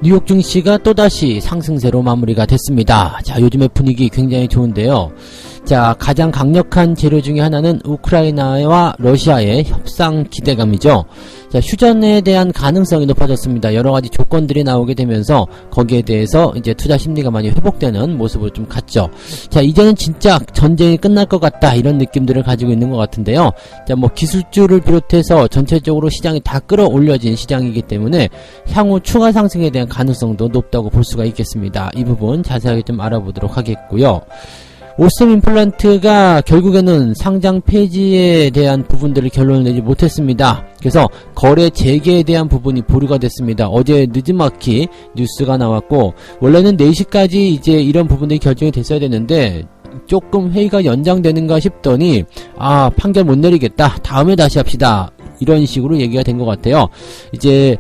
뉴욕 증시가 또다시 상승세로 마무리가 됐습니다. 자, 요즘의 분위기 굉장히 좋은데요. 자, 가장 강력한 재료 중에 하나는 우크라이나와 러시아의 협상 기대감이죠. 자, 휴전에 대한 가능성이 높아졌습니다. 여러가지 조건들이 나오게 되면서 거기에 대해서 이제 투자 심리가 많이 회복되는 모습을 좀 갖죠. 자, 이제는 진짜 전쟁이 끝날 것 같다, 이런 느낌들을 가지고 있는 것 같은데요. 자, 뭐 기술주를 비롯해서 전체적으로 시장이 다 끌어올려진 시장이기 때문에 향후 추가 상승에 대한 가능성도 높다고 볼 수가 있겠습니다. 이 부분 자세하게 좀 알아보도록 하겠고요. 오셈 임플란트가 결국에는 상장 폐지에 대한 부분들을 결론을 내지 못했습니다. 그래서 거래 재개에 대한 부분이 보류가 됐습니다. 어제 늦지막히 뉴스가 나왔고, 원래는 4시까지 이제 이런 부분들이 결정이 됐어야 되는데 조금 회의가 연장되는가 싶더니 판결 못 내리겠다, 다음에 다시 합시다, 이런 식으로 얘기가 된 것 같아요. 이제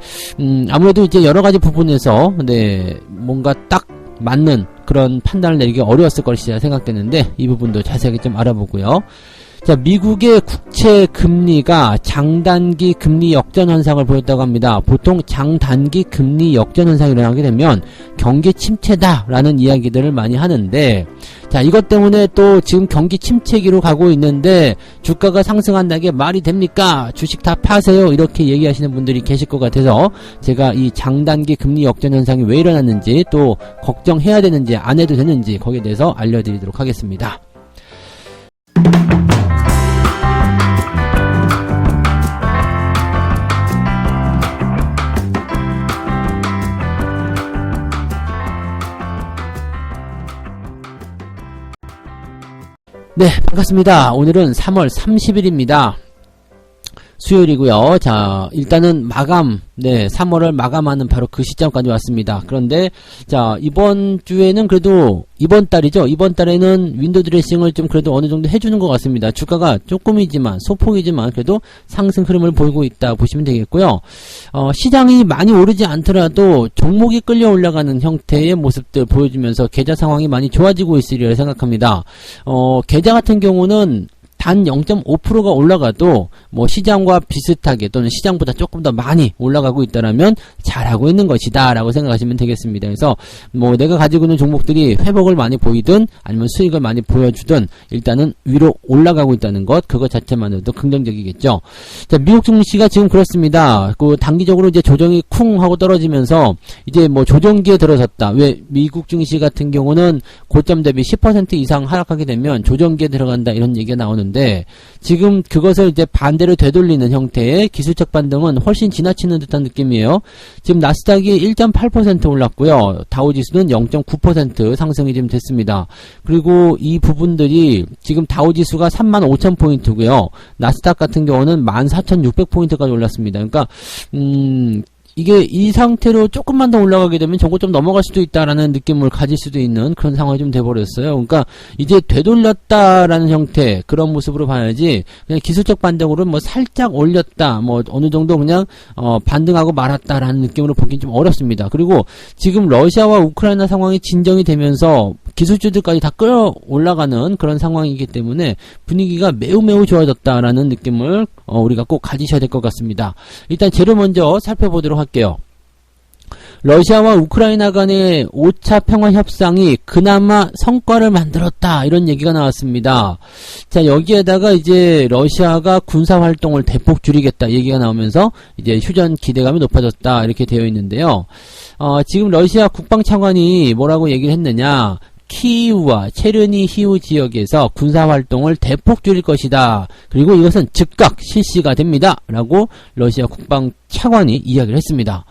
아무래도 이제 여러가지 부분에서 뭔가 딱 맞는 그런 판단을 내리기 어려웠을 것이라 생각되는데, 이 부분도 자세하게 좀 알아보고요. 자, 미국의 국채 금리가 장단기 금리 역전 현상을 보였다고 합니다. 보통 장단기 금리 역전 현상이 일어나게 되면 경기 침체다라는 이야기들을 많이 하는데, 자, 이것 때문에 또 지금 경기 침체기로 가고 있는데 주가가 상승한다는 게 말이 됩니까? 주식 다 파세요, 이렇게 얘기하시는 분들이 계실 것 같아서 제가 이 장단기 금리 역전 현상이 왜 일어났는지, 또 걱정해야 되는지 안 해도 되는지, 거기에 대해서 알려드리도록 하겠습니다. 네, 반갑습니다. 오늘은 3월 30일입니다. 수요일이고요. 자, 일단은 마감, 3월을 마감하는 바로 그 시점까지 왔습니다. 그런데 자, 이번 주에는 그래도 이번 달에는 윈도우 드레싱을 좀 그래도 어느 정도 해주는 것 같습니다. 주가가 조금이지만, 소폭이지만 그래도 상승 흐름을 보이고 있다 보시면 되겠고요. 시장이 많이 오르지 않더라도 종목이 끌려 올라가는 형태의 모습들 보여주면서 계좌 상황이 많이 좋아지고 있으리라 생각합니다. 계좌 같은 경우는 단 0.5%가 올라가도 뭐 시장과 비슷하게 또는 시장보다 조금 더 많이 올라가고 있다라면 잘하고 있는 것이다 라고 생각하시면 되겠습니다. 그래서 뭐 내가 가지고 있는 종목들이 회복을 많이 보이든 아니면 수익을 많이 보여주든 일단은 위로 올라가고 있다는 것, 그것 자체만으로도 긍정적이겠죠. 자, 미국 증시가 지금 그렇습니다. 그 단기적으로 이제 조정이 쿵 하고 떨어지면서 이제 뭐 조정기에 들어섰다. 왜 미국 증시 같은 경우는 고점 대비 10% 이상 하락하게 되면 조정기에 들어간다, 이런 얘기가 나오는데, 지금 그것을 이제 반대로 되돌리는 형태의 기술적 반등은 훨씬 지나치는 듯한 느낌이에요. 지금 나스닥이 1.8% 올랐고요. 다우지수는 0.9% 상승이 지금 됐습니다. 그리고 이 부분들이 지금 다우지수가 35,000포인트고요. 나스닥 같은 경우는 14,600포인트까지 올랐습니다. 그러니까 이게 이 상태로 조금만 더 올라가게 되면 저거 좀 넘어갈 수도 있다라는 느낌을 가질 수도 있는 그런 상황이 좀 돼버렸어요. 그러니까 이제 되돌렸다라는 형태, 그런 모습으로 봐야지, 그냥 기술적 반등으로 뭐 살짝 올렸다, 뭐 어느 정도 그냥 반등하고 말았다라는 느낌으로 보긴 좀 어렵습니다. 그리고 지금 러시아와 우크라이나 상황이 진정이 되면서 기술주들까지 다 끌어 올라가는 그런 상황이기 때문에 분위기가 매우 좋아졌다라는 느낌을 우리가 꼭 가지셔야 될 것 같습니다. 일단 재료 먼저 살펴보도록 할게요. 러시아와 우크라이나 간의 5차 평화 협상이 그나마 성과를 만들었다, 이런 얘기가 나왔습니다. 자, 여기에다가 이제 러시아가 군사 활동을 대폭 줄이겠다 얘기가 나오면서 이제 휴전 기대감이 높아졌다, 이렇게 되어 있는데요. 지금 러시아 국방차관이 뭐라고 얘기를 했느냐, 키이우와 체르니히우 지역에서 군사활동을 대폭 줄일 것이다. 그리고 이것은 즉각 실시가 됩니다. 라고 러시아 국방차관이 이야기를 했습니다.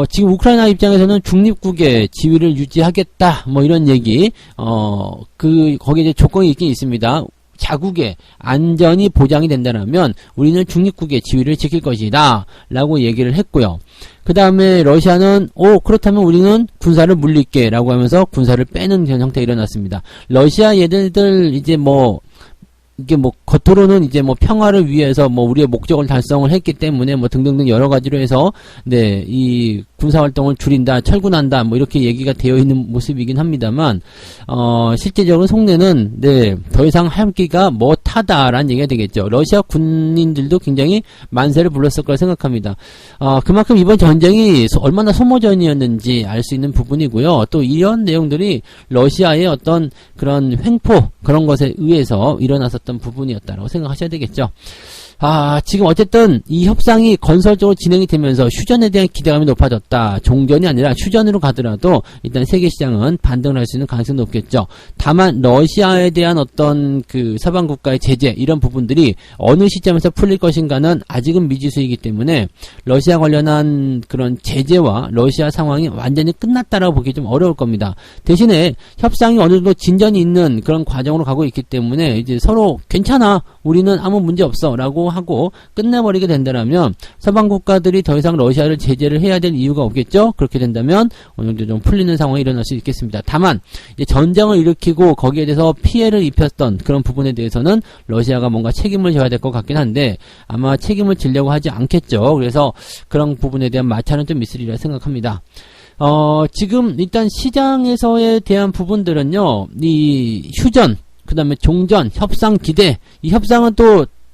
지금 우크라이나 입장에서는 중립국의 지위를 유지하겠다, 뭐 이런 얘기, 거기에 이제 조건이 있긴 있습니다. 자국의 안전이 보장이 된다면 우리는 중립국의 지위를 지킬 것이다 라고 얘기를 했고요. 그 다음에 러시아는 그렇다면 우리는 군사를 물릴게 라고 하면서 군사를 빼는 그런 형태가 일어났습니다. 러시아 얘들들 이제 이게 겉으로는 이제 평화를 위해서 우리의 목적을 달성을 했기 때문에 등등등 여러 가지로 해서 이 군사활동을 줄인다, 철군한다, 뭐 이렇게 얘기가 되어 있는 모습이긴 합니다만, 실제적으로 속내는, 네, 더 이상 함기가 못하다라는 얘기가 되겠죠. 러시아 군인들도 굉장히 만세를 불렀을 거라 생각합니다. 그만큼 이번 전쟁이 얼마나 소모전이었는지 알 수 있는 부분이고요. 또 이런 내용들이 러시아의 어떤 그런 횡포, 그런 것에 의해서 일어났었던 부분이었다라고 생각하셔야 되겠죠. 지금 어쨌든 이 협상이 건설적으로 진행이 되면서 휴전에 대한 기대감이 높아졌다. 종전이 아니라 휴전으로 가더라도 일단 세계 시장은 반등을 할 수 있는 가능성이 높겠죠. 다만 러시아에 대한 어떤 그 서방 국가의 제재 이런 부분들이 어느 시점에서 풀릴 것인가는 아직은 미지수이기 때문에 러시아 관련한 그런 제재와 러시아 상황이 완전히 끝났다라고 보기 좀 어려울 겁니다. 대신에 협상이 어느 정도 진전이 있는 그런 과정으로 가고 있기 때문에 이제 서로 괜찮아, 우리는 아무 문제 없어 라고 하고 끝내버리게 된다면 서방 국가들이 더 이상 러시아를 제재를 해야 될 이유가 없겠죠. 그렇게 된다면 어느 정도 좀 풀리는 상황이 일어날 수 있겠습니다. 다만 이제 전쟁을 일으키고 거기에 대해서 피해를 입혔던 그런 부분에 대해서는 러시아가 뭔가 책임을 져야 될 것 같긴 한데 아마 책임을 지려고 하지 않겠죠. 그래서 그런 부분에 대한 마찰은 좀 있으리라 생각합니다. 지금 일단 시장에서에 대한 부분들은요, 이 휴전, 그 다음에 종전, 협상 기대, 이 협상은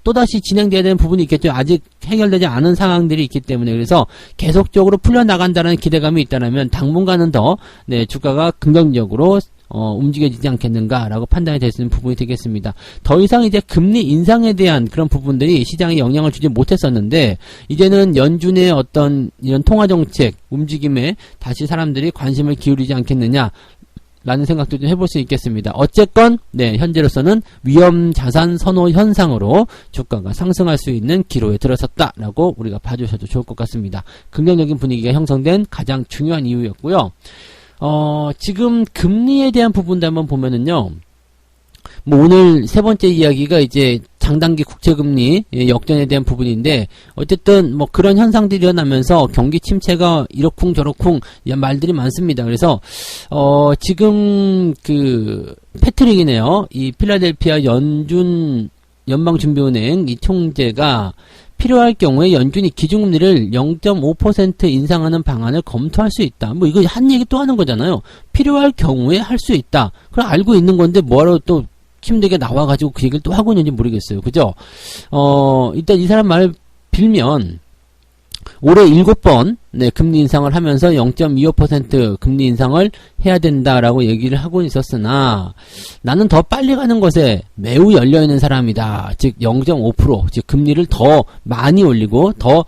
또다시 진행돼야 되는 부분이 있겠죠. 아직 해결되지 않은 상황들이 있기 때문에. 그래서 계속적으로 풀려나간다는 기대감이 있다면 당분간은 더, 네, 주가가 긍정적으로, 움직여지지 않겠는가라고 판단이 될 수 있는 부분이 되겠습니다. 더 이상 이제 금리 인상에 대한 그런 부분들이 시장에 영향을 주지 못했었는데, 이제는 연준의 어떤 이런 통화정책 움직임에 다시 사람들이 관심을 기울이지 않겠느냐, 라는 생각도 좀 해볼 수 있겠습니다. 어쨌건 네, 현재로서는 위험 자산 선호 현상으로 주가가 상승할 수 있는 기로에 들어섰다라고 우리가 봐주셔도 좋을 것 같습니다. 긍정적인 분위기가 형성된 가장 중요한 이유였고요. 지금 금리에 대한 부분도 한번 보면은요, 뭐 오늘 세 번째 이야기가 이제 장단기 국채금리 역전에 대한 부분인데, 어쨌든 뭐 그런 현상들이 일어나면서 경기 침체가 이러쿵 저러쿵 이런 말들이 많습니다. 그래서 지금 그 패트릭이네요. 이 필라델피아 연방준비은행 이 총재가 필요할 경우에 연준이 기준금리를 0.5% 인상하는 방안을 검토할 수 있다. 뭐 이거 한 얘기 또 하는 거잖아요. 필요할 경우에 할 수 있다. 그럼 알고 있는 건데 뭐하러 또 힘들게 나와가지고 그 얘기를 또 하고 있는지 모르겠어요. 그죠? 일단 이 사람 말을 빌면 올해 7번 네, 금리 인상을 하면서 0.25% 금리 인상을 해야 된다라고 얘기를 하고 있었으나 나는 더 빨리 가는 것에 매우 열려있는 사람이다. 즉 0.5% 즉 금리를 더 많이 올리고 더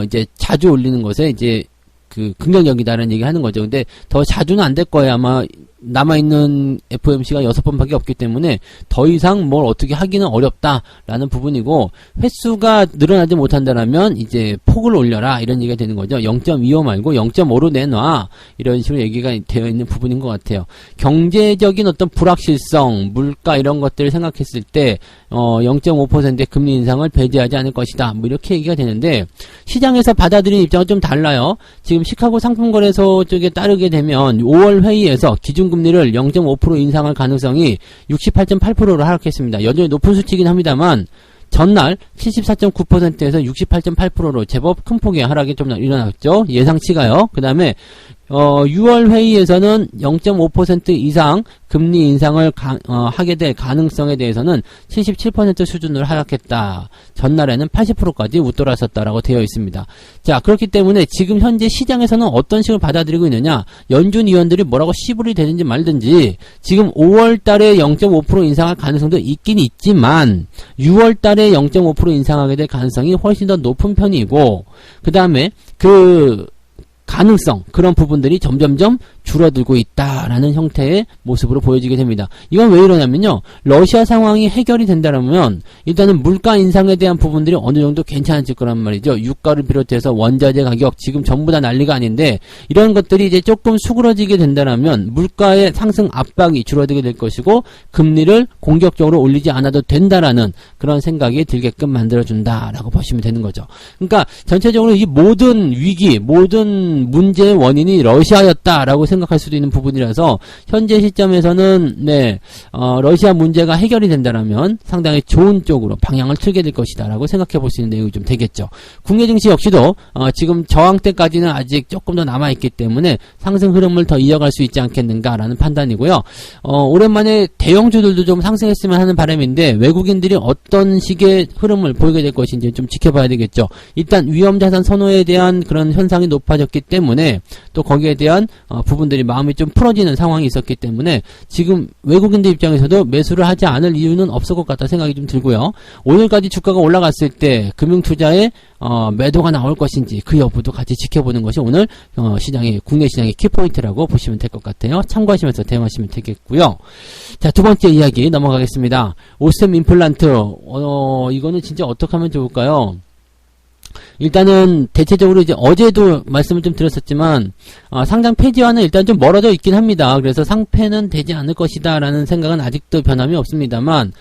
이제 자주 올리는 것에 이제 그 긍정적이다라는 얘기 하는 거죠. 근데 더 자주는 안 될 거예요. 아마 남아있는 FOMC가 6번밖에 없기 때문에 더 이상 뭘 어떻게 하기는 어렵다라는 부분이고, 횟수가 늘어나지 못한다라면 이제 폭을 올려라 이런 얘기가 되는 거죠. 0.25 말고 0.5로 내놔 이런 식으로 얘기가 되어 있는 부분인 것 같아요. 경제적인 어떤 불확실성, 물가 이런 것들을 생각했을 때 0.5%의 금리 인상을 배제하지 않을 것이다 뭐 이렇게 얘기가 되는데, 시장에서 받아들이는 입장은 좀 달라요. 지금 시카고 상품거래소 쪽에 따르게 되면 5월 회의에서 기준금리를 0.5% 인상할 가능성이 68.8%로 하락했습니다. 여전히 높은 수치이긴 합니다만 전날 74.9%에서 68.8%로 제법 큰 폭의 하락이 좀 일어났죠. 예상치가요. 그 다음에 6월 회의에서는 0.5% 이상 금리 인상을 하게 될 가능성에 대해서는 77% 수준으로 하락했다. 전날에는 80%까지 웃돌았었다라고 되어 있습니다. 자, 그렇기 때문에 지금 현재 시장에서는 어떤 식으로 받아들이고 있느냐, 연준 위원들이 뭐라고 씨부리 되든지 말든지 지금 5월 달에 0.5% 인상할 가능성도 있긴 있지만 6월 달에 0.5% 인상하게 될 가능성이 훨씬 더 높은 편이고, 그 다음에 그 가능성, 그런 부분들이 점점점 줄어들고 있다라는 형태의 모습으로 보여지게 됩니다. 이건 왜 이러냐면요, 러시아 상황이 해결이 된다면 일단은 물가 인상에 대한 부분들이 어느 정도 괜찮아질 거란 말이죠. 유가를 비롯해서 원자재 가격 지금 전부 다 난리가 아닌데 이런 것들이 이제 조금 수그러지게 된다면 물가의 상승 압박이 줄어들게 될 것이고 금리를 공격적으로 올리지 않아도 된다라는 그런 생각이 들게끔 만들어준다라고 보시면 되는 거죠. 그러니까 전체적으로 이 모든 위기, 모든 문제의 원인이 러시아였다라고 생각합니다. 생각할 수도 있는 부분이라서 현재 시점에서는 러시아 문제가 해결이 된다라면 상당히 좋은 쪽으로 방향을 틀게 될 것이다라고 생각해 볼 수 있는 내용이 좀 되겠죠. 국내 증시 역시도 지금 저항대까지는 아직 조금 더 남아 있기 때문에 상승 흐름을 더 이어갈 수 있지 않겠는가라는 판단이고요. 오랜만에 대형주들도 좀 상승했으면 하는 바람인데 외국인들이 어떤 식의 흐름을 보이게 될 것인지 좀 지켜봐야 되겠죠. 일단 위험자산 선호에 대한 그런 현상이 높아졌기 때문에 또 거기에 대한 부분들이 마음이 좀 풀어지는 상황이 있었기 때문에 지금 외국인들 입장에서도 매수를 하지 않을 이유는 없을 것 같다 생각이 좀 들고요. 오늘까지 주가가 올라갔을 때 금융투자에 매도가 나올 것인지 그 여부도 같이 지켜보는 것이 오늘 국내 시장의 키포인트라고 보시면 될 것 같아요. 참고하시면서 대응하시면 되겠고요. 자, 두 번째 이야기 넘어가겠습니다. 오스템 임플란트 이거는 진짜 어떻게 하면 좋을까요? 일단은 대체적으로 이제 어제도 말씀을 좀 드렸었지만 상장 폐지와는 일단 좀 멀어져 있긴 합니다. 그래서 상폐는 되지 않을 것이다 라는 생각은 아직도 변함이 없습니다만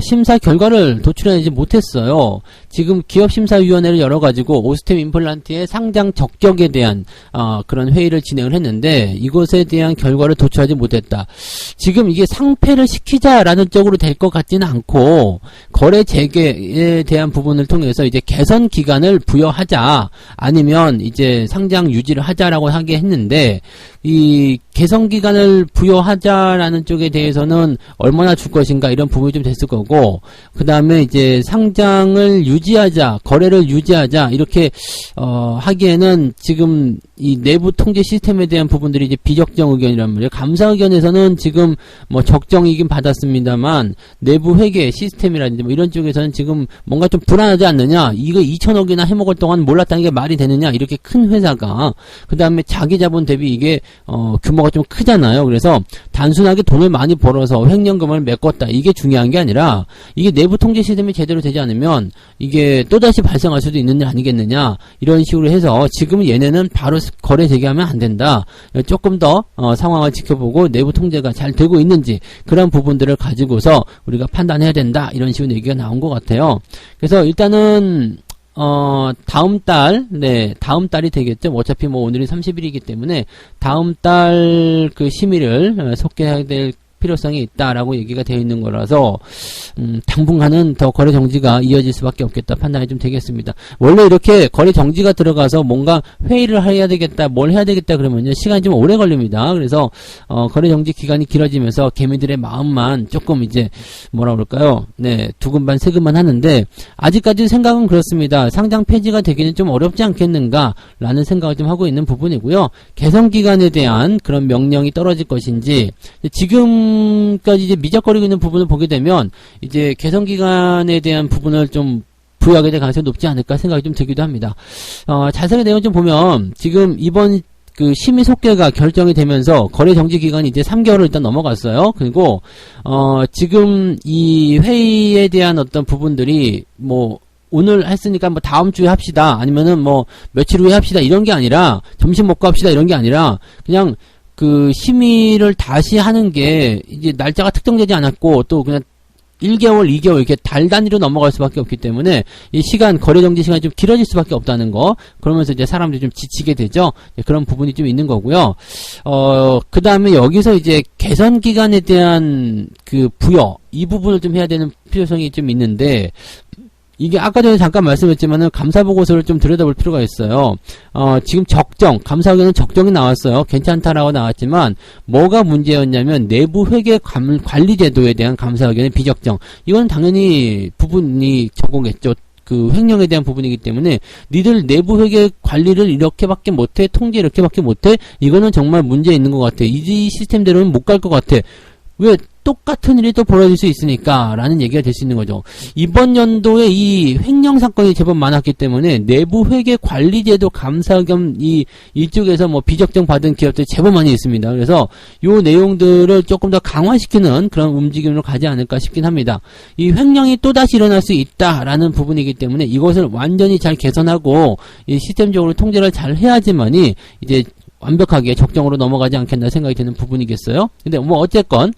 심사 결과를 도출해내지 못했어요. 지금 기업심사위원회를 열어가지고 오스템 임플란트의 상장 적격에 대한 그런 회의를 진행을 했는데 이것에 대한 결과를 도출하지 못했다. 지금 이게 상폐를 시키자라는 쪽으로 될 것 같지는 않고 거래 재개에 대한 부분을 통해서 이제 개선 기간을 부여하자 아니면 이제 상장 유지를 하자라고 하게 했는데 이 개선 기간을 부여하자라는 쪽에 대해서는 얼마나 줄 것인가 이런 부분이 좀 됐을 거고 그 다음에 이제 상장을 유지하자 거래를 유지하자 이렇게 하기에는 지금 이 내부 통제 시스템에 대한 부분들이 이제 비적정 의견이란 말이에요. 감사 의견에서는 지금 뭐 적정이긴 받았습니다만 내부 회계 시스템이라든지 뭐 이런 쪽에서는 지금 뭔가 좀 불안하지 않느냐 이거 2천억이나 해먹을 동안 몰랐다는 게 말이 되느냐 이렇게 큰 회사가 그 다음에 자기 자본 대비 이게 규모가 좀 크잖아요. 그래서 단순하게 돈을 많이 벌어서 횡령금을 메꿨다 이게 중요한 게 아니라 이게 내부 통제 시스템이 제대로 되지 않으면 이게 또다시 발생할 수도 있는 일 아니겠느냐 이런 식으로 해서 지금 얘네는 바로 거래 재개하면 안 된다. 조금 더 상황을 지켜보고 내부 통제가 잘 되고 있는지 그런 부분들을 가지고서 우리가 판단해야 된다 이런 식으로 얘기가 나온 것 같아요. 그래서 일단은 다음 달이 되겠죠. 어차피 뭐 오늘이 30일이기 때문에 다음 달 그 심의를 속개해야 될 필요성이 있다라고 얘기가 되어 있는 거라서 당분간은 더 거래 정지가 이어질 수밖에 없겠다 판단이 좀 되겠습니다. 원래 이렇게 거래 정지가 들어가서 뭔가 회의를 해야 되겠다 뭘 해야 되겠다 그러면요 시간이 좀 오래 걸립니다. 그래서 거래 정지 기간이 길어지면서 개미들의 마음만 조금 이제 뭐라 그럴까요? 두근반 세근반 하는데 아직까지 생각은 그렇습니다. 상장 폐지가 되기는 좀 어렵지 않겠는가 라는 생각을 좀 하고 있는 부분이고요. 개선 기간에 대한 그런 명령이 떨어질 것인지 지금까지 이제 미적거리고 있는 부분을 보게 되면 이제 개선 기간에 대한 부분을 좀 부여하게 될 가능성이 높지 않을까 생각이 좀 들기도 합니다. 자세한 내용 좀 보면 지금 이번 그 심의 속개가 결정이 되면서 거래 정지 기간이 이제 3개월을 일단 넘어갔어요. 그리고 지금 이 회의에 대한 어떤 부분들이 뭐 오늘 했으니까 뭐 다음 주에 합시다 아니면은 뭐 며칠 후에 합시다 이런 게 아니라 점심 먹고 합시다 이런 게 아니라 그냥 그 심의를 다시 하는 게 이제 날짜가 특정되지 않았고 또 그냥 1개월, 2개월 이렇게 달 단위로 넘어갈 수밖에 없기 때문에 이 시간 거래 정지 시간이 좀 길어질 수밖에 없다는 거. 그러면서 이제 사람들이 좀 지치게 되죠. 그런 부분이 좀 있는 거고요. 그다음에 여기서 이제 개선 기간에 대한 그 부여 이 부분을 좀 해야 되는 필요성이 좀 있는데 이게 아까 전에 잠깐 말씀했지만은 감사보고서를 좀 들여다볼 필요가 있어요. 지금 감사 의견은 적정이 나왔어요. 괜찮다라고 나왔지만 뭐가 문제였냐면 내부 회계 관리 제도에 대한 감사 의견의 비적정. 이건 당연히 부분이 적용했죠. 그 횡령에 대한 부분이기 때문에 니들 내부 회계 관리를 이렇게밖에 못해 통제 이렇게밖에 못해 이거는 정말 문제 있는 것 같아. 이 시스템대로는 못 갈 것 같아. 왜 똑같은 일이 또 벌어질 수 있으니까 라는 얘기가 될 수 있는 거죠. 이번 연도에 이 횡령 사건이 제법 많았기 때문에 내부 회계 관리제도 감사 겸 이쪽에서 뭐 비적정 받은 기업들이 제법 많이 있습니다. 그래서 요 내용들을 조금 더 강화시키는 그런 움직임으로 가지 않을까 싶긴 합니다. 이 횡령이 또다시 일어날 수 있다라는 부분이기 때문에 이것을 완전히 잘 개선하고 이 시스템적으로 통제를 잘 해야지만이 이제 완벽하게 적정으로 넘어가지 않겠나 생각이 드는 부분이겠어요. 근데 뭐 어쨌건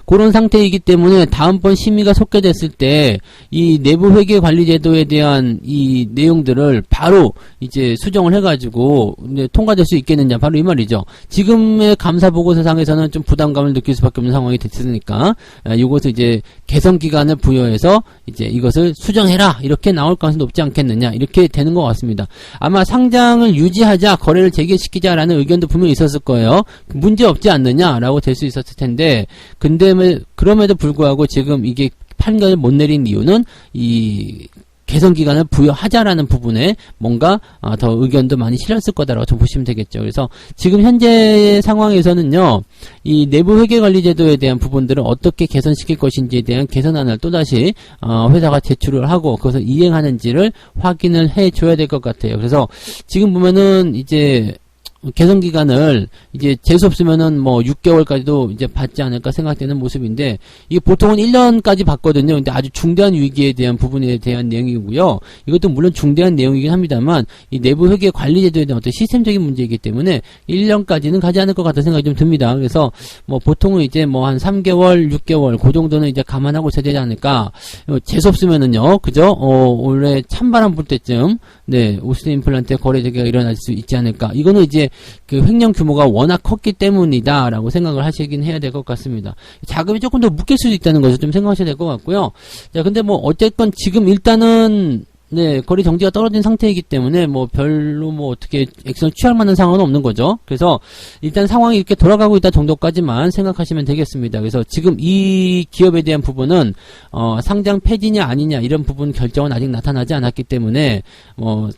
그런 상태이기 때문에 다음번 심의가 속개됐을 때 이 내부 회계 관리 제도에 대한 이 내용들을 바로 이제 수정을 해가지고 이제 통과될 수 있겠느냐, 바로 이 말이죠. 지금의 감사 보고서상에서는 좀 부담감을 느낄 수밖에 없는 상황이 됐으니까 이것을 이제 개선 기간을 부여해서 이제 이것을 수정해라 이렇게 나올 가능성이 높지 않겠느냐, 이렇게 되는 것 같습니다. 아마 상장을 유지하자, 거래를 재개시키자라는 의견도 분명히 있었을 거예요. 문제 없지 않느냐라고 될 수 있었을 텐데, 근데 그럼에도 불구하고 지금 이게 판결을 못 내린 이유는 이 개선 기간을 부여하자라는 부분에 뭔가 더 의견도 많이 실렸을 거다라고 좀 보시면 되겠죠. 그래서 지금 현재 상황에서는요, 이 내부 회계 관리 제도에 대한 부분들을 어떻게 개선시킬 것인지에 대한 개선안을 또다시 회사가 제출을 하고 그것을 이행하는지를 확인을 해줘야 될 것 같아요. 그래서 지금 보면은 이제 개선 기간을 이제 재수 없으면은 뭐 6개월까지도 이제 받지 않을까 생각되는 모습인데, 이게 보통은 1년까지 받거든요. 근데 아주 중대한 위기에 대한 부분에 대한 내용이고요. 이것도 물론 중대한 내용이긴 합니다만, 이 내부 회계 관리 제도에 대한 어떤 시스템적인 문제이기 때문에 1년까지는 가지 않을 것 같다는 생각이 좀 듭니다. 그래서 뭐 보통은 이제 뭐 한 3개월, 6개월 그 정도는 이제 감안하고 있어야 되지 않을까. 재수 없으면은요, 그죠? 올해 찬바람 불 때쯤 네, 오스틴 임플란트의 거래 재개가 일어날 수 있지 않을까. 이거는 이제 그 횡령 규모가 워낙 컸기 때문이다 라고 생각을 하시긴 해야 될 것 같습니다. 자금이 조금 더 묶일 수도 있다는 것을 좀 생각하셔야 될 것 같고요. 자, 근데 뭐 어쨌건 지금 일단은 네, 거래 정지가 떨어진 상태이기 때문에 뭐 별로 뭐 어떻게 액션을 취할 만한 상황은 없는 거죠. 그래서 일단 상황이 이렇게 돌아가고 있다 정도까지만 생각하시면 되겠습니다. 그래서 지금 이 기업에 대한 부분은 상장 폐지냐 아니냐 이런 부분 결정은 아직 나타나지 않았기 때문에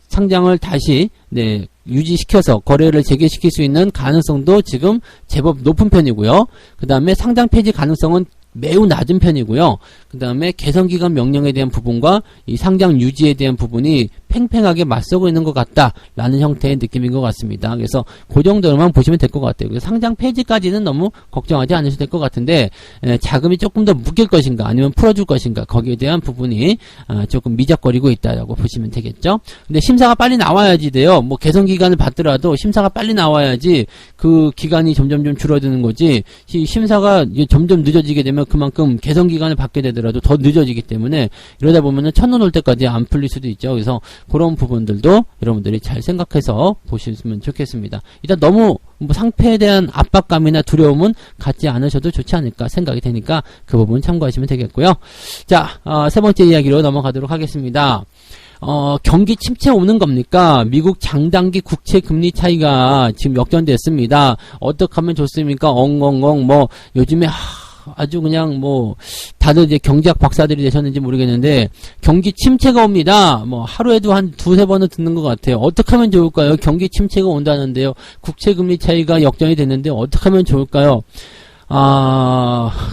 상장을 다시 네, 유지시켜서 거래를 재개시킬 수 있는 가능성도 지금 제법 높은 편이고요. 그 다음에 상장 폐지 가능성은 매우 낮은 편이고요. 그 다음에 개선기간 명령에 대한 부분과 이 상장 유지에 대한 부분이 팽팽하게 맞서고 있는 것 같다라는 형태의 느낌인 것 같습니다. 그래서 그 정도로만 보시면 될 것 같아요. 그래서 상장 폐지까지는 너무 걱정하지 않으셔도 될 것 같은데, 자금이 조금 더 묶일 것인가 아니면 풀어줄 것인가, 거기에 대한 부분이 조금 미적거리고 있다라고 보시면 되겠죠. 근데 심사가 빨리 나와야지 돼요. 뭐 개선기간을 받더라도 심사가 빨리 나와야지 그 기간이 점점 줄어드는 거지, 심사가 점점 늦어지게 되면 그만큼 개선기간을 받게 되더라도 더 늦어지기 때문에, 이러다 보면은 첫눈 올 때까지 안 풀릴 수도 있죠. 그래서 그런 부분들도 여러분들이 잘 생각해서 보시면 좋겠습니다. 일단 너무 뭐 상패에 대한 압박감이나 두려움은 갖지 않으셔도 좋지 않을까 생각이 되니까 그 부분 참고하시면 되겠고요. 자, 세 번째 이야기로 넘어가도록 하겠습니다. 경기 침체 오는 겁니까? 미국 장단기 국채 금리 차이가 지금 역전됐습니다. 어떻게 하면 좋습니까? 엉엉엉 뭐 요즘에 아주 그냥 뭐 다들 이제 경제학 박사들이 되셨는지 모르겠는데 경기 침체가 옵니다. 뭐 하루에도 한 두세 번은 듣는 것 같아요. 어떻게 하면 좋을까요? 경기 침체가 온다는데요. 국채 금리 차이가 역전이 됐는데 어떻게 하면 좋을까요?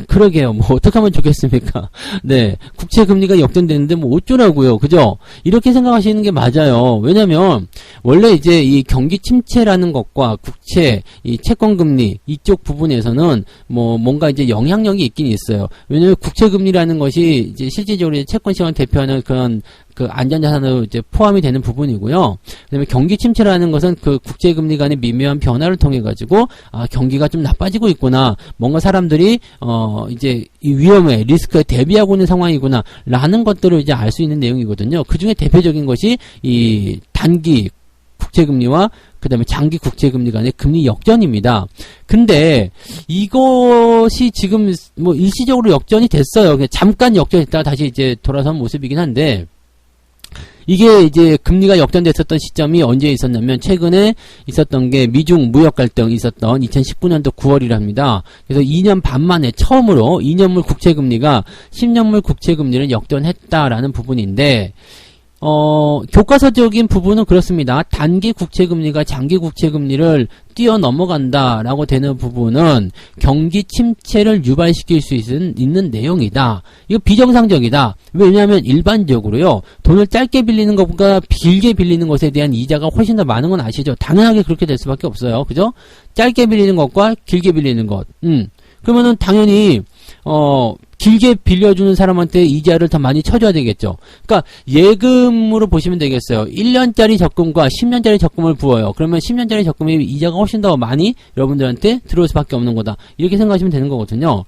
그러게요. 뭐, 어떻게 하면 좋겠습니까? 네. 국채 금리가 역전되는데 뭐 어쩌라고요. 그죠? 이렇게 생각하시는 게 맞아요. 왜냐면, 원래 이제 이 경기 침체라는 것과 국채, 이 채권 금리, 이쪽 부분에서는 뭐, 뭔가 이제 영향력이 있긴 있어요. 왜냐면 국채 금리라는 것이 이제 실질적으로 채권 시장을 대표하는 그런 그 안전자산으로 이제 포함이 되는 부분이고요. 그다음에 경기 침체라는 것은 그 국제금리 간의 미묘한 변화를 통해 가지고 경기가 좀 나빠지고 있구나. 뭔가 사람들이 이제 이 위험에 리스크에 대비하고 있는 상황이구나라는 것들을 이제 알 수 있는 내용이거든요. 그 중에 대표적인 것이 이 단기 국채금리와 그 다음에 장기 국채금리 간의 금리 역전입니다. 근데 이것이 지금 뭐 일시적으로 역전이 됐어요. 잠깐 역전했다가 다시 이제 돌아선 모습이긴 한데, 이게 이제 금리가 역전됐었던 시점이 언제 있었냐면 최근에 있었던 게 미중 무역 갈등이 있었던 2019년도 9월이랍니다. 그래서 2년 반 만에 처음으로 2년물 국채금리가 10년물 국채금리를 역전했다라는 부분인데, 교과서적인 부분은 그렇습니다. 단기 국채금리가 장기 국채금리를 뛰어넘어간다라고 되는 부분은 경기 침체를 유발시킬 수 있는 내용이다. 이거 비정상적이다. 왜냐하면 일반적으로요, 돈을 짧게 빌리는 것보다 길게 빌리는 것에 대한 이자가 훨씬 더 많은 건 아시죠? 당연하게 그렇게 될 수밖에 없어요. 그죠? 짧게 빌리는 것과 길게 빌리는 것. 그러면은 당연히 길게 빌려주는 사람한테 이자를 더 많이 쳐줘야 되겠죠. 그러니까 예금으로 보시면 되겠어요. 1년짜리 적금과 10년짜리 적금을 부어요. 그러면 10년짜리 적금이 이자가 훨씬 더 많이 여러분들한테 들어올 수밖에 없는 거다. 이렇게 생각하시면 되는 거거든요.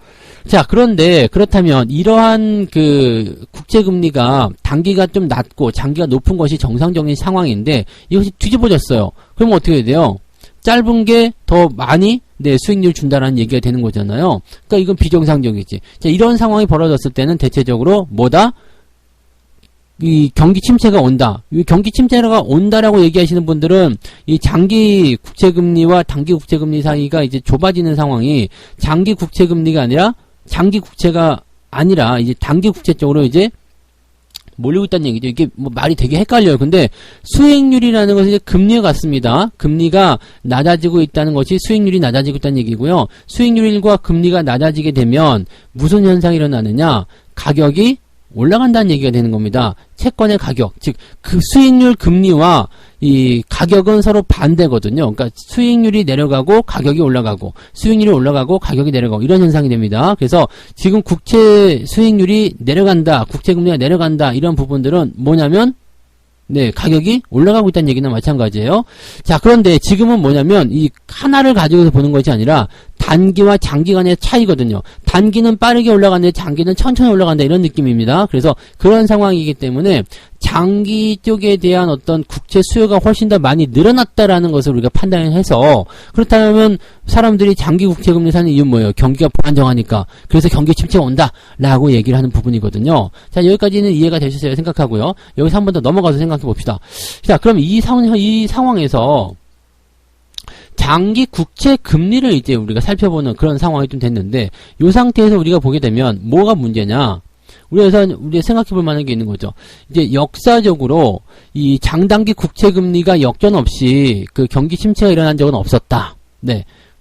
자, 그런데 그렇다면 이러한 그 국채금리가 단기가 좀 낮고 장기가 높은 것이 정상적인 상황인데 이것이 뒤집어졌어요. 그러면 어떻게 해야 돼요? 짧은 게 더 많이 수익률 준다라는 얘기가 되는 거잖아요. 그러니까 이건 비정상적이지. 자, 이런 상황이 벌어졌을 때는 대체적으로 뭐다? 이 경기 침체가 온다. 이 경기 침체가 온다라고 얘기하시는 분들은 이 장기 국채금리와 단기 국채금리 사이가 이제 좁아지는 상황이 장기 국채금리가 아니라 장기 국채가 아니라 이제 단기 국채 쪽으로 이제 몰리고 있다는 얘기죠. 이게 뭐 말이 되게 헷갈려요. 근데 수익률이라는 것은 이제 금리와 같습니다. 금리가 낮아지고 있다는 것이 수익률이 낮아지고 있다는 얘기고요. 수익률과 금리가 낮아지게 되면 무슨 현상이 일어나느냐? 가격이 올라간다는 얘기가 되는 겁니다. 채권의 가격, 즉 그 수익률 금리와 이 가격은 서로 반대거든요. 그러니까 수익률이 내려가고 가격이 올라가고 수익률이 올라가고 가격이 내려가고 이런 현상이 됩니다. 그래서 지금 국채 수익률이 내려간다, 국채 금리가 내려간다 이런 부분들은 뭐냐면 가격이 올라가고 있다는 얘기나 마찬가지예요. 자, 그런데 지금은 뭐냐면 이 하나를 가지고서 보는 것이 아니라 단기와 장기 간의 차이거든요. 단기는 빠르게 올라가는데 장기는 천천히 올라간다 이런 느낌입니다. 그래서 그런 상황이기 때문에 장기 쪽에 대한 어떤 국채 수요가 훨씬 더 많이 늘어났다라는 것을 우리가 판단해서 그렇다면 사람들이 장기 국채 금리 사는 이유는 뭐예요? 경기가 불안정하니까. 그래서 경기 침체가 온다라고 얘기를 하는 부분이거든요. 자, 여기까지는 이해가 되셨어요 생각하고요. 여기서 한 번 더 넘어가서 생각해 봅시다. 자, 그럼 이 상황에서 장기 국채 금리를 이제 우리가 살펴보는 그런 상황이 좀 됐는데 이 상태에서 우리가 보게 되면 뭐가 문제냐? 우리가 생각해 볼 만한 게 있는 거죠. 이제 역사적으로 이 장단기 국채 금리가 역전 없이 그 경기 침체가 일어난 적은 없었다.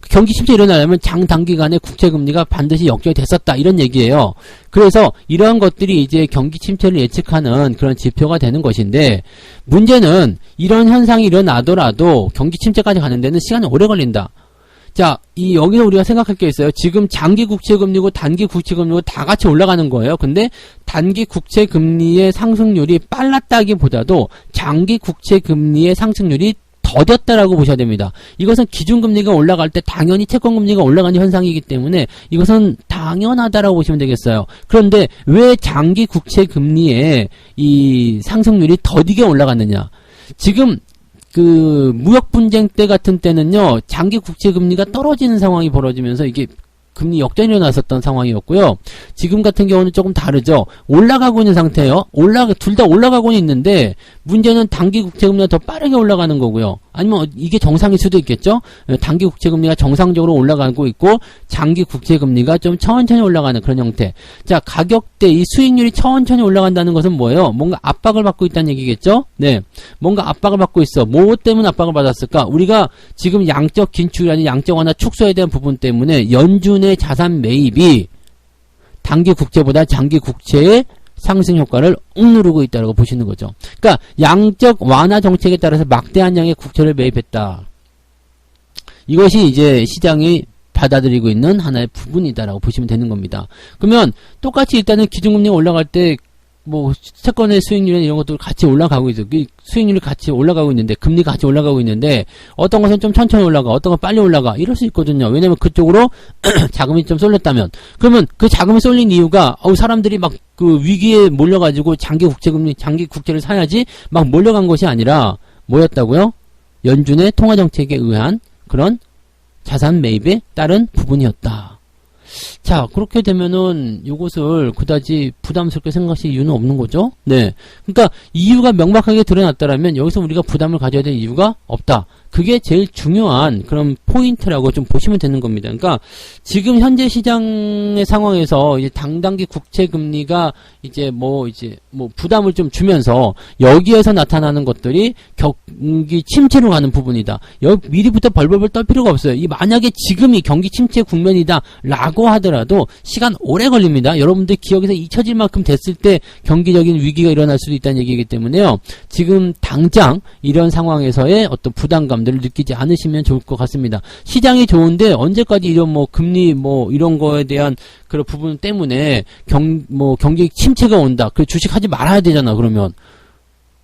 경기 침체 일어나려면 장단기간에 국채 금리가 반드시 역전이 됐었다 이런 얘기예요. 그래서 이러한 것들이 이제 경기 침체를 예측하는 그런 지표가 되는 것인데 문제는 이런 현상이 일어나더라도 경기 침체까지 가는 데는 시간이 오래 걸린다. 자, 여기서 우리가 생각할 게 있어요. 지금 장기 국채 금리고 단기 국채 금리고 다 같이 올라가는 거예요. 근데 단기 국채 금리의 상승률이 빨랐다기보다도 장기 국채 금리의 상승률이 더뎠다라고 보셔야 됩니다. 이것은 기준금리가 올라갈 때 당연히 채권금리가 올라가는 현상이기 때문에 이것은 당연하다라고 보시면 되겠어요. 그런데 왜 장기 국채금리의 이 상승률이 더디게 올라갔느냐? 지금 그 무역분쟁 때 같은 때는요, 장기 국채금리가 떨어지는 상황이 벌어지면서 이게 금리 역전이 일어났었던 상황이었고요. 지금 같은 경우는 조금 다르죠. 올라가고 있는 상태예요. 둘 다 올라가고는 있는데 문제는 단기 국채금리가 더 빠르게 올라가는 거고요. 아니면 이게 정상일 수도 있겠죠. 단기 국채금리가 정상적으로 올라가고 있고 장기 국채금리가 좀 천천히 올라가는 그런 형태. 자, 가격대 이 수익률이 천천히 올라간다는 것은 뭐예요? 뭔가 압박을 받고 있다는 얘기겠죠. 뭔가 압박을 받고 있어. 뭐 때문에 압박을 받았을까? 우리가 지금 양적 긴축이라든지 양적 완화 축소에 대한 부분 때문에 연준의 자산 매입이 단기 국채보다 장기 국채의 상승 효과를 억누르고 있다고 보시는 거죠. 그러니까 양적 완화 정책에 따라서 막대한 양의 국채를 매입했다. 이것이 이제 시장이 받아들이고 있는 하나의 부분이다라고 보시면 되는 겁니다. 그러면 똑같이 일단은 기준금리가 올라갈 때 뭐 채권의 수익률이나 이런 것도 같이 올라가고 있어. 수익률이 같이 올라가고 있는데 금리가 같이 올라가고 있는데 어떤 것은 좀 천천히 올라가, 어떤 건 빨리 올라가 이럴 수 있거든요. 왜냐면 그쪽으로 자금이 좀 쏠렸다면 그러면 그 자금이 쏠린 이유가 사람들이 막 그 위기에 몰려가지고 장기 국채를 사야지 막 몰려간 것이 아니라 뭐였다고요? 연준의 통화정책에 의한 그런 자산 매입에 따른 부분이었다. 자, 그렇게 되면은 요것을 그다지 부담스럽게 생각하실 이유는 없는 거죠. 그러니까 이유가 명확하게 드러났다라면 여기서 우리가 부담을 가져야 될 이유가 없다. 그게 제일 중요한 그런 포인트라고 좀 보시면 되는 겁니다. 그러니까 지금 현재 시장의 상황에서 이제 당단기 국채 금리가 이제 뭐 부담을 좀 주면서 여기에서 나타나는 것들이 경기 침체로 가는 부분이다. 미리부터 벌벌벌 떨 필요가 없어요. 만약에 지금이 경기 침체 국면이다라고 하더라도 시간 오래 걸립니다. 여러분들 기억에서 잊혀질 만큼 됐을 때 경기적인 위기가 일어날 수도 있다는 얘기이기 때문에요. 지금 당장 이런 상황에서의 어떤 부담감들을 느끼지 않으시면 좋을 것 같습니다. 시장이 좋은데 언제까지 이런 금리 이런 거에 대한 그런 부분 때문에 경기 침체가 온다. 그 주식하지 말아야 되잖아. 그러면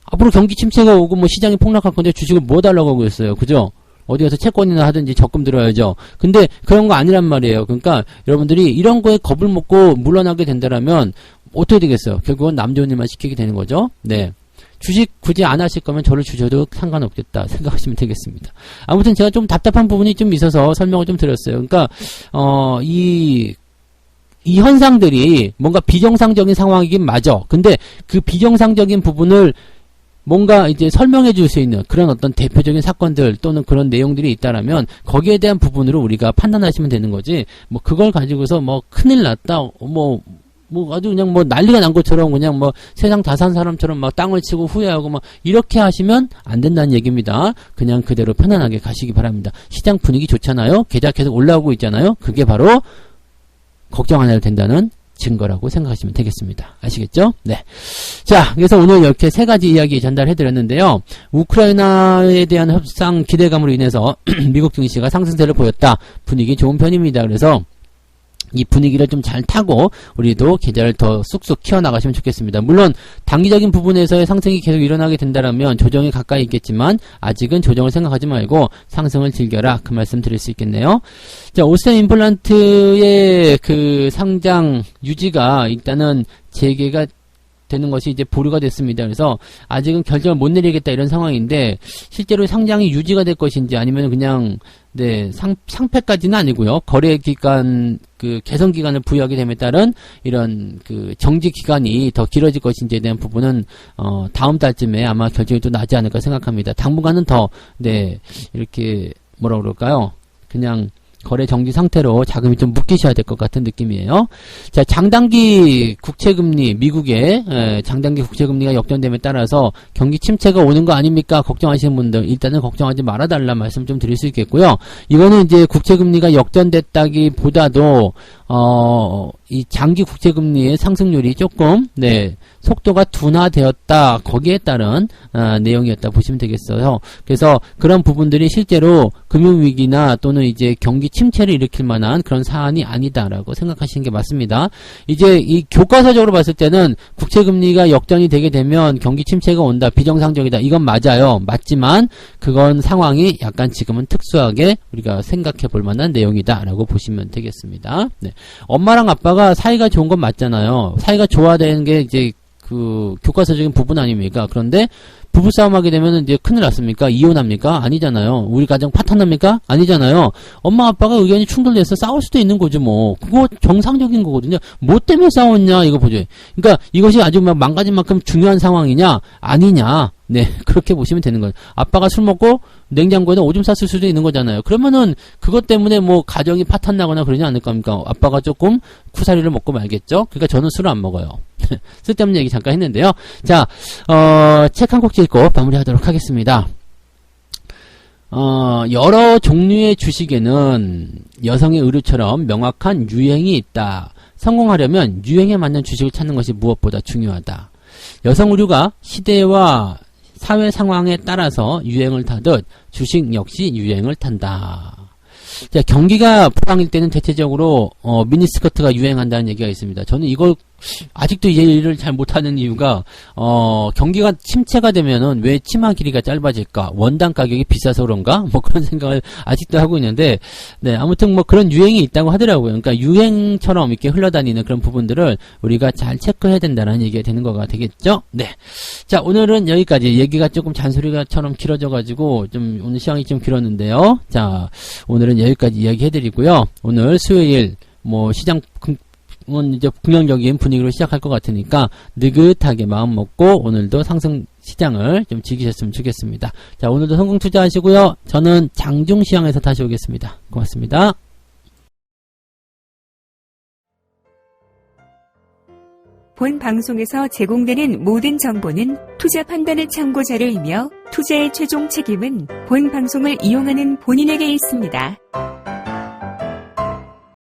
앞으로 경기 침체가 오고 시장이 폭락할 건데 주식을 뭐 달라고 하고 있어요. 그죠? 어디 가서 채권이나 하든지 적금 들어야죠. 근데 그런 거 아니란 말이에요. 그러니까 여러분들이 이런 거에 겁을 먹고 물러나게 된다라면 어떻게 되겠어요? 결국은 남 좋은 일만 시키게 되는 거죠. 네. 주식 굳이 안 하실 거면 저를 주셔도 상관없겠다 생각하시면 되겠습니다. 아무튼 제가 좀 답답한 부분이 좀 있어서 설명을 좀 드렸어요. 그러니까 이 현상들이 뭔가 비정상적인 상황이긴 맞아. 근데 그 비정상적인 부분을 뭔가 이제 설명해 줄 수 있는 그런 어떤 대표적인 사건들 또는 그런 내용들이 있다라면 거기에 대한 부분으로 우리가 판단하시면 되는 거지. 뭐 그걸 가지고서 뭐 큰일 났다. 뭐 아주 그냥 뭐 난리가 난 것처럼 그냥 뭐 세상 다 산 사람처럼 막 땅을 치고 후회하고 막 이렇게 하시면 안 된다는 얘기입니다. 그냥 그대로 편안하게 가시기 바랍니다. 시장 분위기 좋잖아요. 계좌 계속 올라오고 있잖아요. 그게 바로 걱정 안 해도 된다는 증거라고 생각하시면 되겠습니다. 아시겠죠? 네. 자, 그래서 오늘 이렇게 세 가지 이야기 전달해드렸는데요. 우크라이나에 대한 협상 기대감으로 인해서 미국 증시가 상승세를 보였다. 분위기 좋은 편입니다. 그래서 이 분위기를 좀 잘 타고 우리도 계좌를 더 쑥쑥 키워나가시면 좋겠습니다. 물론 단기적인 부분에서의 상승이 계속 일어나게 된다면 조정에 가까이 있겠지만 아직은 조정을 생각하지 말고 상승을 즐겨라. 그 말씀 드릴 수 있겠네요. 자, 오스템 임플란트의 그 상장 유지가 일단은 재개가 되는 것이 이제 보류가 됐습니다. 그래서 아직은 결정을 못 내리겠다 이런 상황인데 실제로 상장이 유지가 될 것인지 아니면 그냥 네, 상폐까지는 아니고요. 거래 기간 그 개선 기간을 부여하게 됨에 따른 이런 그 정지 기간이 더 길어질 것인지에 대한 부분은 다음 달쯤에 아마 결정이 또 나지 않을까 생각합니다. 당분간은 더 네, 이렇게 뭐라 그럴까요? 그냥 거래 정지 상태로 자금이 좀 묶이셔야 될 것 같은 느낌이에요. 자, 장단기 국채금리, 미국의 장단기 국채금리가 역전됨에 따라서 경기 침체가 오는 거 아닙니까? 걱정하시는 분들 일단은 걱정하지 말아달라 말씀 좀 드릴 수 있겠고요. 이거는 이제 국채금리가 역전됐다기보다도 이 장기 국채금리의 상승률이 조금 네 속도가 둔화되었다 거기에 따른 내용이었다 보시면 되겠어요. 그래서 그런 부분들이 실제로 금융위기나 또는 이제 경기 침체를 일으킬 만한 그런 사안이 아니다라고 생각하시는 게 맞습니다. 이제 이 교과서적으로 봤을 때는 국채금리가 역전이 되게 되면 경기 침체가 온다, 비정상적이다, 이건 맞아요. 맞지만 그건 상황이 약간 지금은 특수하게 우리가 생각해 볼 만한 내용이다라고 보시면 되겠습니다. 네. 엄마랑 아빠가 사이가 좋은 건 맞잖아요. 사이가 좋아야 되는 게 이제 그 교과서적인 부분 아닙니까? 그런데 부부싸움 하게 되면 이제 큰일 났습니까? 이혼합니까? 아니잖아요. 우리 가정 파탄납니까? 아니잖아요. 엄마 아빠가 의견이 충돌돼서 싸울 수도 있는 거죠 뭐. 그거 정상적인 거거든요. 뭐 때문에 싸웠냐 이거 보죠. 그러니까 이것이 아주 막 망가진 만큼 중요한 상황이냐 아니냐. 네, 그렇게 보시면 되는 거예요. 아빠가 술 먹고 냉장고에다 오줌 쌌을 수도 있는 거잖아요. 그러면은 그것 때문에 뭐 가정이 파탄 나거나 그러지 않을 겁니까? 아빠가 조금 쿠사리를 먹고 말겠죠? 그러니까 저는 술을 안 먹어요. 쓸데없는 얘기 잠깐 했는데요. 자, 책 한 곡 읽고 마무리하도록 하겠습니다. 여러 종류의 주식에는 여성의 의류처럼 명확한 유행이 있다. 성공하려면 유행에 맞는 주식을 찾는 것이 무엇보다 중요하다. 여성 의류가 시대와 사회 상황에 따라서 유행을 타듯 주식 역시 유행을 탄다. 자, 경기가 불황일 때는 대체적으로 미니스커트가 유행한다는 얘기가 있습니다. 저는 이걸 아직도 이해를 잘 못하는 이유가 경기가 침체가 되면은 왜 치마 길이가 짧아질까? 원단 가격이 비싸서 그런가? 뭐 그런 생각을 아직도 하고 있는데 네, 아무튼 뭐 그런 유행이 있다고 하더라고요. 그러니까 유행처럼 이렇게 흘러다니는 그런 부분들을 우리가 잘 체크해야 된다는 얘기가 되는 거가 되겠죠? 네. 자, 오늘은 여기까지. 얘기가 조금 잔소리가처럼 길어져 가지고 좀 오늘 시간이 좀 길었는데요. 자, 오늘은 여기까지 이야기 해드리고요. 오늘 수요일 뭐 시장 이제 긍정적인 분위기로 시작할 것 같으니까 느긋하게 마음 먹고 오늘도 상승 시장을 좀 즐기셨으면 좋겠습니다. 자, 오늘도 성공 투자하시고요. 저는 장중시황에서 다시 오겠습니다. 고맙습니다. 본 방송에서 제공되는 모든 정보는 투자 판단의 참고 자료이며 투자의 최종 책임은 본 방송을 이용하는 본인에게 있습니다.